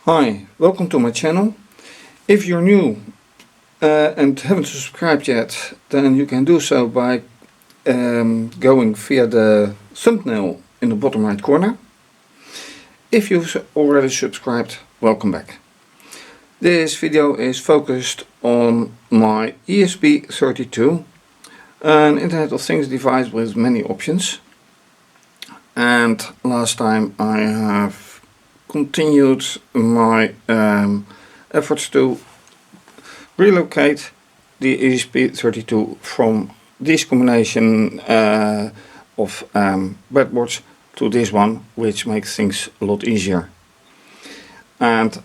Hi, welcome to my channel. If you're new and haven't subscribed yet, then you can do so by going via the thumbnail in the bottom right corner. If you've already subscribed, welcome back. This video is focused on my ESP32, an Internet of Things device with many options. And last time I have continued my efforts to relocate the ESP32 from this combination of breadboards to this one, which makes things a lot easier. And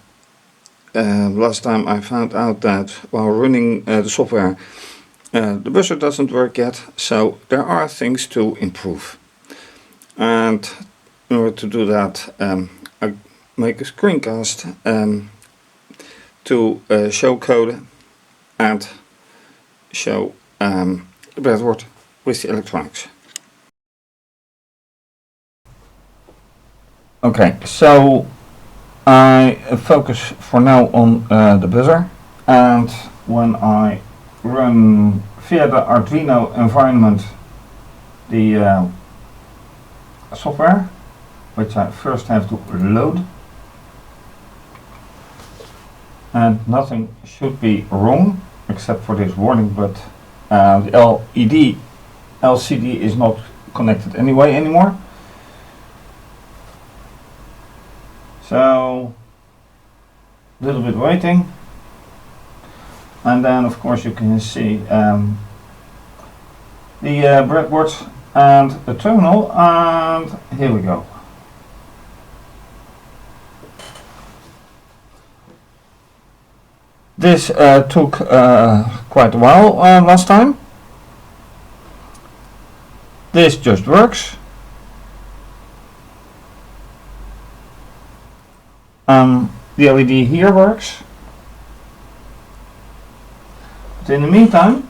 last time I found out that while running the software, the buzzer doesn't work yet, so there are things to improve. And in order to do that, I make a screencast to show code and show the breadboard with the electronics. Okay, so I focus for now on the buzzer, and when I run via the Arduino environment the software, which I first have to load, and nothing should be wrong except for this warning, but the LCD is not connected anymore. So a little bit waiting, and then of course you can see the breadboard and the terminal, and here we go. This took quite a while last time. This just works. The LED here works. But in the meantime,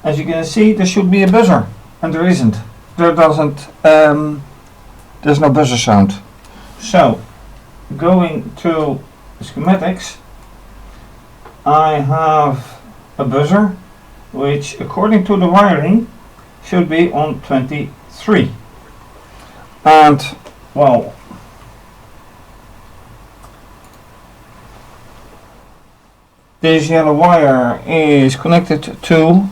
as you can see, there should be a buzzer, and there isn't. There's no buzzer sound. So, going to schematics, I have a buzzer which, according to the wiring, should be on 23. And, well, this yellow wire is connected to...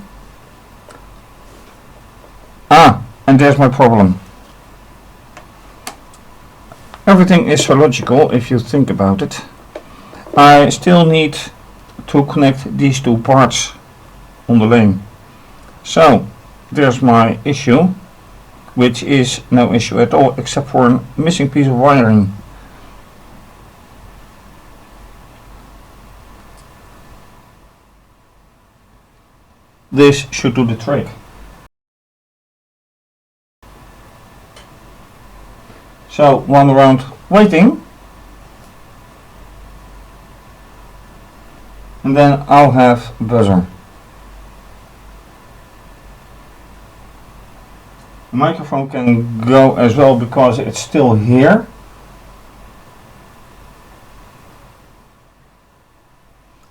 and there's my problem. Everything is so logical if you think about it. I still need to connect these two parts on the lane. So there's my issue, which is no issue at all except for a missing piece of wiring. This should do the trick. So 1 round waiting, and then I'll have a buzzer. The microphone can go as well because it's still here.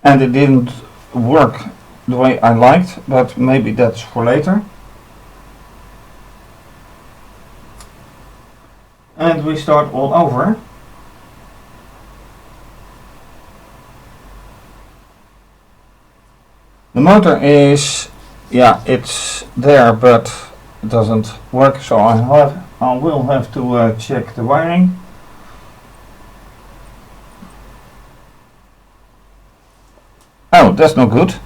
And it didn't work the way I liked, but maybe that's for later. And we start all over. The motor is, yeah, it's there, but it doesn't work, so I will have to check the wiring. Oh, that's no good.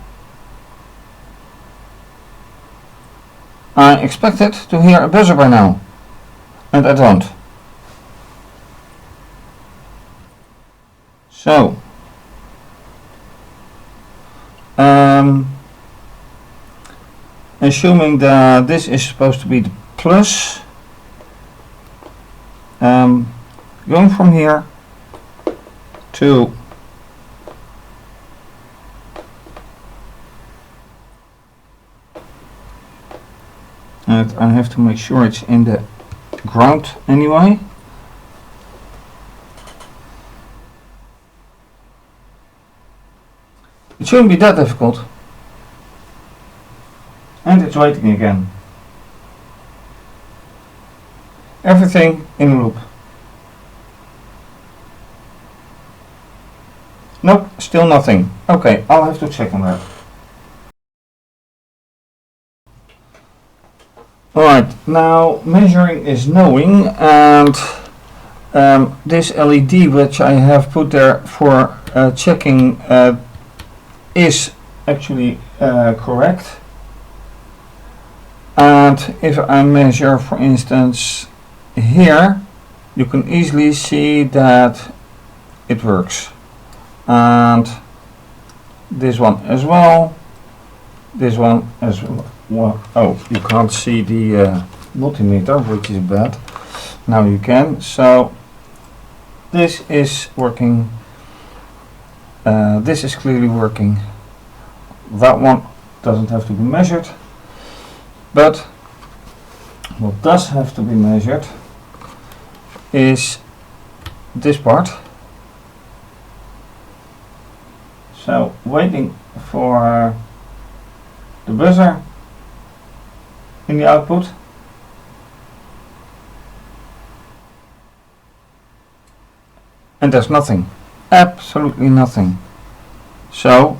I expected to hear a buzzer by now, and I don't. So, assuming that this is supposed to be the plus, going from here to and I have to make sure it's in the ground anyway. It shouldn't be that difficult. And it's waiting again. Everything in loop. Nope, still nothing. Okay, I'll have to check on that. Alright, now measuring is knowing, and this LED which I have put there for checking is actually correct. And if I measure, for instance, here, you can easily see that it works. And this one as well, this one as well. Oh, you can't see the multimeter, which is bad. Now you can. So this is working. This is clearly working. That one doesn't have to be measured, but what does have to be measured is this part. So waiting for the buzzer in the output. And there's nothing, absolutely nothing. So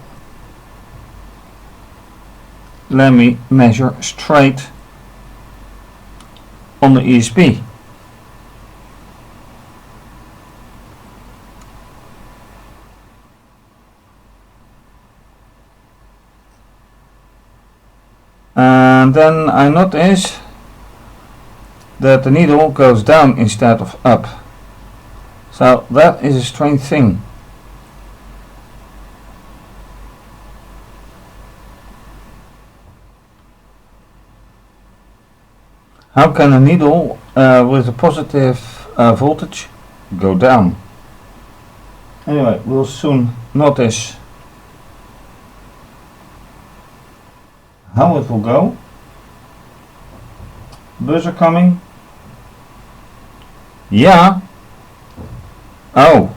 let me measure straight on the ESP. And then I notice that the needle goes down instead of up. So that is a strange thing. How can a needle with a positive voltage go down? Anyway, we'll soon notice how it will go. Buzzer coming. Yeah. Oh.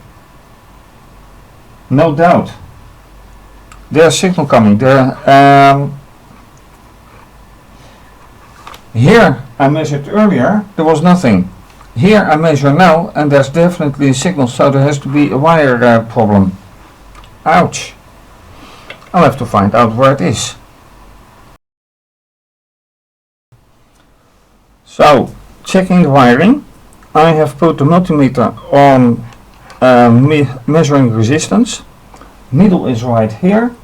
No doubt. There's signal coming. Here I measured earlier, there was nothing. Here I measure now and there's definitely a signal, so there has to be a wire problem. Ouch. I'll have to find out where it is. So, checking the wiring, I have put the multimeter on measuring resistance. Needle is right here,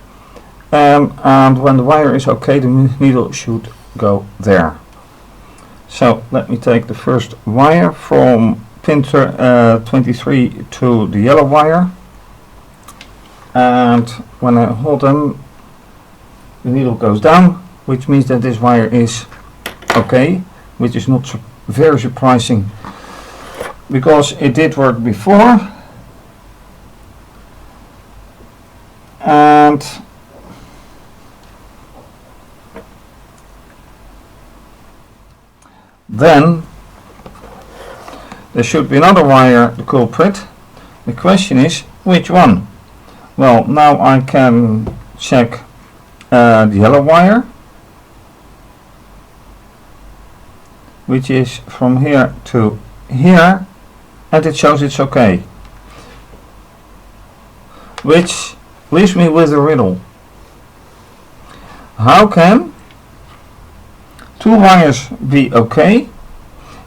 and when the wire is okay, the needle should go there. So let me take the first wire from pin 23 to the yellow wire, and when I hold them, the needle goes down, which means that this wire is okay, which is not very surprising because it did work before. And then there should be another wire, the culprit. The question is which one? Well, now I can check the yellow wire, which is from here to here, and it shows it's okay, which leaves me with a riddle. How can two wires be okay,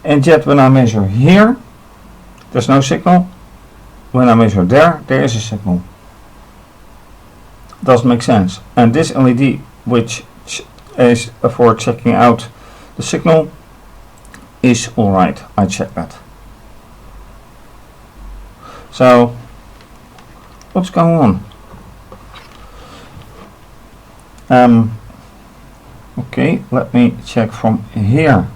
and yet when I measure here there's no signal, when I measure there, there is a signal? Doesn't make sense. And this LED, which is for checking out the signal, is alright. I checked that. So what's going on? Okay, let me check from here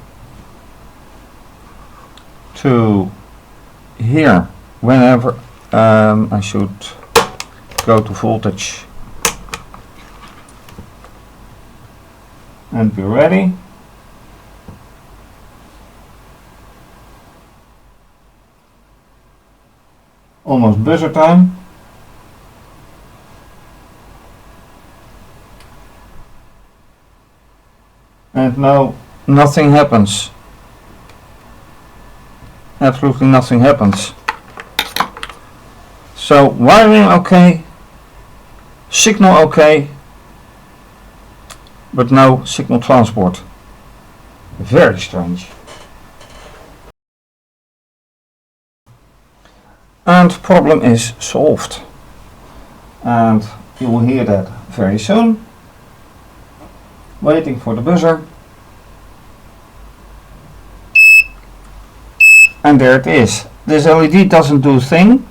to here. Whenever I should go to voltage and be ready. Almost buzzer time. no, nothing happens. Absolutely nothing happens. So wiring okay, signal okay, but no signal transport. Very strange. And problem is solved. And you will hear that very soon. Waiting for the buzzer. And there it is. This LED doesn't do a thing,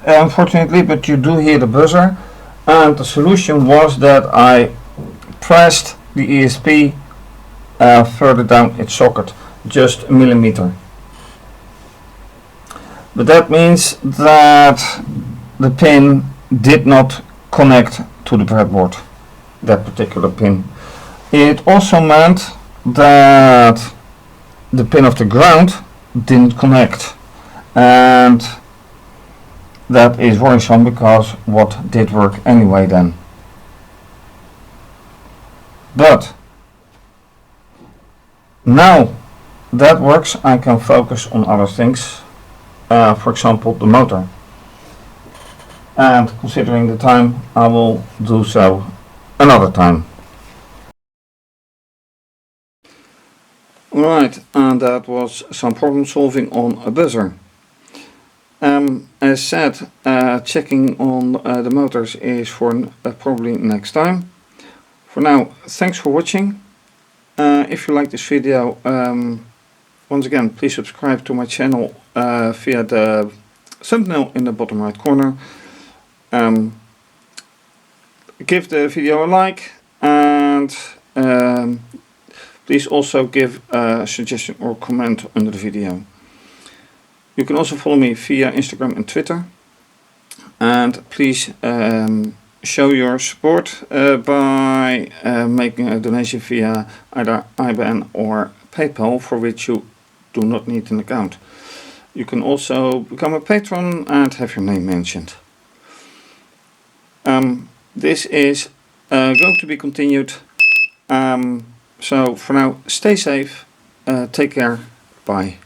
unfortunately, but you do hear the buzzer. And the solution was that I pressed the ESP further down its socket, just a millimeter. But that means that the pin did not connect to the breadboard, that particular pin. It also meant that the pin of the ground didn't connect, and that is worrisome because what did work anyway then. But now that works, I can focus on other things, for example the motor, and considering the time I will do so another time. Right, and that was some problem solving on a buzzer. As said, checking on the motors is for probably next time. For now, thanks for watching. If you like this video, once again, please subscribe to my channel via the thumbnail in the bottom right corner. Give the video a like, and please also give a suggestion or comment under the video. You can also follow me via Instagram and Twitter, and please show your support by making a donation via either IBAN or PayPal, for which you do not need an account. You can also become a patron and have your name mentioned. This is going to be continued, so for now, stay safe, take care, bye.